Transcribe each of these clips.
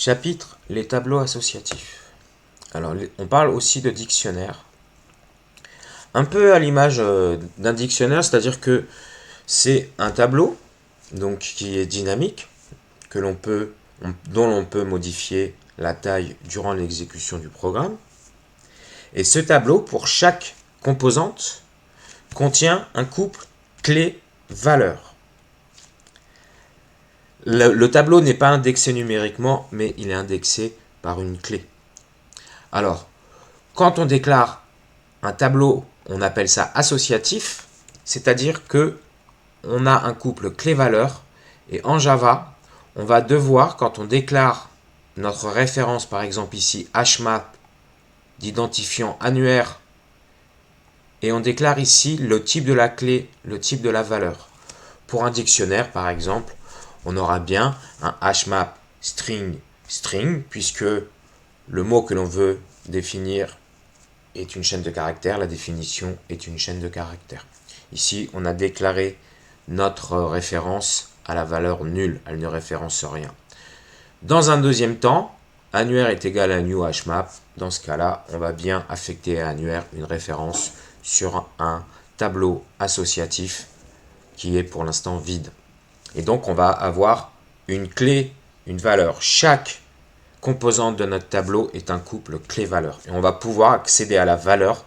Chapitre, les tableaux associatifs. Alors, on parle aussi de dictionnaire. Un peu à l'image d'un dictionnaire, c'est-à-dire que c'est un tableau donc, qui est dynamique, dont l'on peut modifier la taille durant l'exécution du programme. Et ce tableau, pour chaque composante, contient un couple clé-valeur. Le tableau n'est pas indexé numériquement, mais il est indexé par une clé. Alors, quand on déclare un tableau, on appelle ça associatif, c'est-à-dire que on a un couple clé-valeur, et en Java, on va devoir, quand on déclare notre référence, par exemple ici, HMAP, d'identifiant annuaire, et on déclare ici le type de la clé, le type de la valeur. Pour un dictionnaire, par exemple, on aura bien un HMAP string, puisque le mot que l'on veut définir est une chaîne de caractères, la définition est une chaîne de caractères. Ici, on a déclaré notre référence à la valeur nulle, elle ne référence rien. Dans un deuxième temps, annuaire est égal à new HMAP. Dans ce cas-là, on va bien affecter à annuaire une référence sur un tableau associatif qui est pour l'instant vide. Et donc, on va avoir une clé, une valeur. Chaque composante de notre tableau est un couple clé-valeur. Et on va pouvoir accéder à la valeur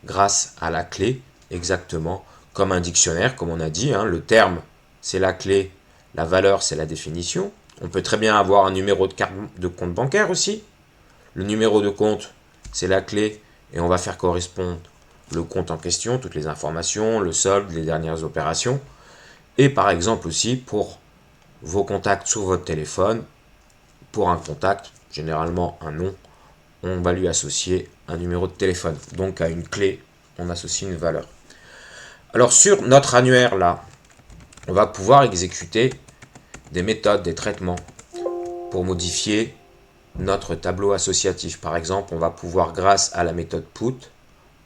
grâce à la clé, exactement comme un dictionnaire, comme on a dit. Le terme, c'est la clé, la valeur, c'est la définition. On peut très bien avoir un numéro de compte bancaire aussi. Le numéro de compte, c'est la clé, et on va faire correspondre le compte en question, toutes les informations, le solde, les dernières opérations. Et par exemple aussi pour vos contacts sur votre téléphone, pour un contact, généralement un nom, on va lui associer un numéro de téléphone. Donc à une clé, on associe une valeur. Alors sur notre annuaire là, on va pouvoir exécuter des méthodes, des traitements pour modifier notre tableau associatif. Par exemple, on va pouvoir, grâce à la méthode put,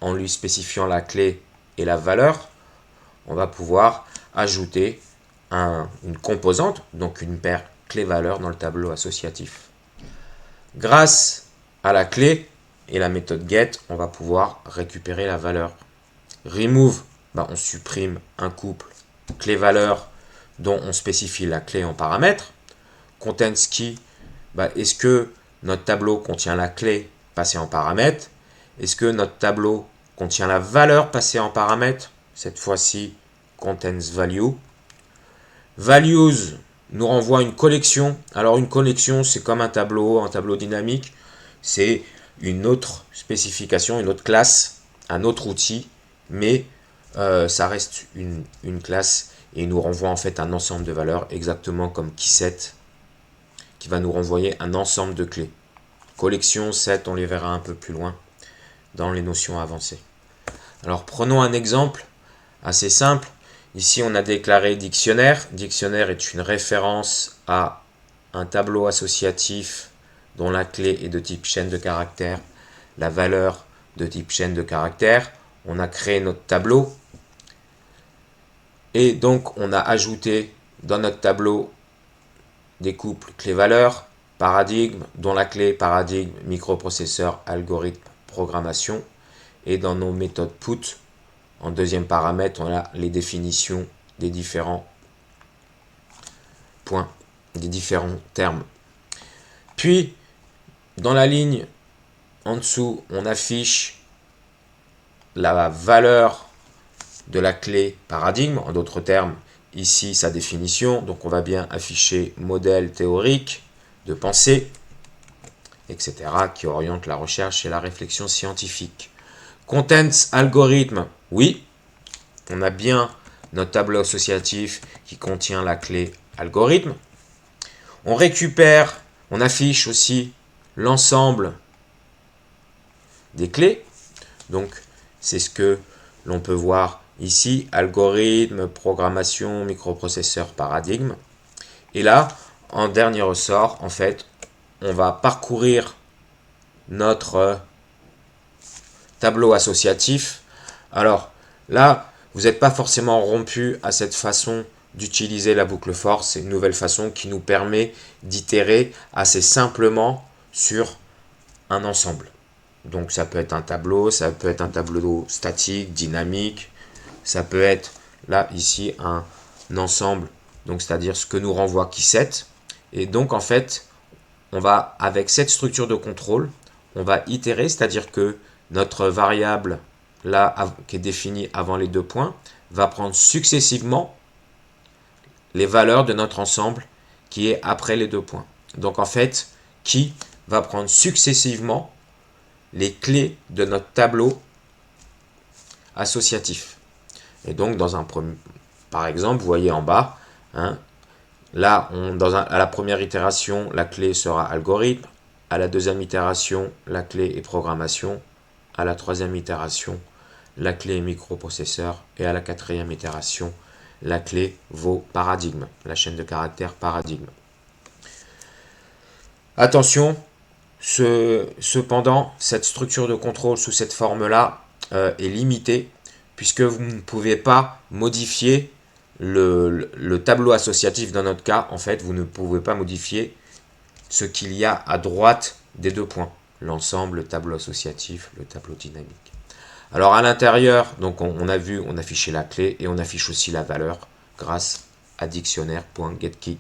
en lui spécifiant la clé et la valeur, on va pouvoir ajouter une composante, donc une paire clé-valeur dans le tableau associatif. Grâce à la clé et la méthode get, on va pouvoir récupérer la valeur. Remove, on supprime un couple clé-valeur dont on spécifie la clé en paramètre. Contains key, est-ce que notre tableau contient la clé passée en paramètre? Est-ce que notre tableau contient la valeur passée en paramètre? Cette fois-ci, contains value. Values nous renvoie une collection. Alors une collection, c'est comme un tableau dynamique. C'est une autre spécification, une autre classe, un autre outil, mais ça reste une classe et il nous renvoie en fait un ensemble de valeurs, exactement comme keyset, qui va nous renvoyer un ensemble de clés. Collection, set, on les verra un peu plus loin dans les notions avancées. Alors prenons un exemple assez simple. Ici, on a déclaré dictionnaire. Dictionnaire est une référence à un tableau associatif dont la clé est de type chaîne de caractères, la valeur de type chaîne de caractères. On a créé notre tableau et donc on a ajouté dans notre tableau des couples clé-valeur, paradigme, dont la clé paradigme, microprocesseur, algorithme, programmation. Et dans nos méthodes put, en deuxième paramètre, on a les définitions des différents points, des différents termes. Puis, dans la ligne en dessous, on affiche la valeur de la clé paradigme, en d'autres termes, ici sa définition. Donc on va bien afficher modèle théorique de pensée, etc., qui oriente la recherche et la réflexion scientifique. Contents algorithme, oui, on a bien notre tableau associatif qui contient la clé algorithme. On récupère, on affiche aussi l'ensemble des clés. Donc c'est ce que l'on peut voir ici, algorithme, programmation, microprocesseur, paradigme. Et là, en dernier ressort, en fait, on va parcourir notre tableau associatif. Alors là, vous n'êtes pas forcément rompu à cette façon d'utiliser la boucle for. C'est une nouvelle façon qui nous permet d'itérer assez simplement sur un ensemble. Donc ça peut être un tableau, ça peut être un tableau statique, dynamique, ça peut être là ici un ensemble, donc c'est-à-dire ce que nous renvoie keyset. Et donc en fait, on va avec cette structure de contrôle, on va itérer, c'est-à-dire que notre variable là qui est définie avant les 2 points va prendre successivement les valeurs de notre ensemble qui est après les 2 points. Donc en fait, qui va prendre successivement les clés de notre tableau associatif. Et donc dans un premier, par exemple, vous voyez en bas, hein, là, à la première itération, la clé sera algorithme. À la deuxième itération, la clé est programmation. À la troisième itération, la clé est microprocesseur. Et à la quatrième itération, la clé vaut paradigme, la chaîne de caractères paradigme. Attention, cependant, cette structure de contrôle sous cette forme-là est limitée puisque vous ne pouvez pas modifier le tableau associatif. Dans notre cas, en fait, vous ne pouvez pas modifier ce qu'il y a à droite des 2 points. L'ensemble, le tableau associatif, le tableau dynamique. Alors à l'intérieur, donc on a vu, on affichait la clé et on affiche aussi la valeur grâce à dictionnaire.getKey.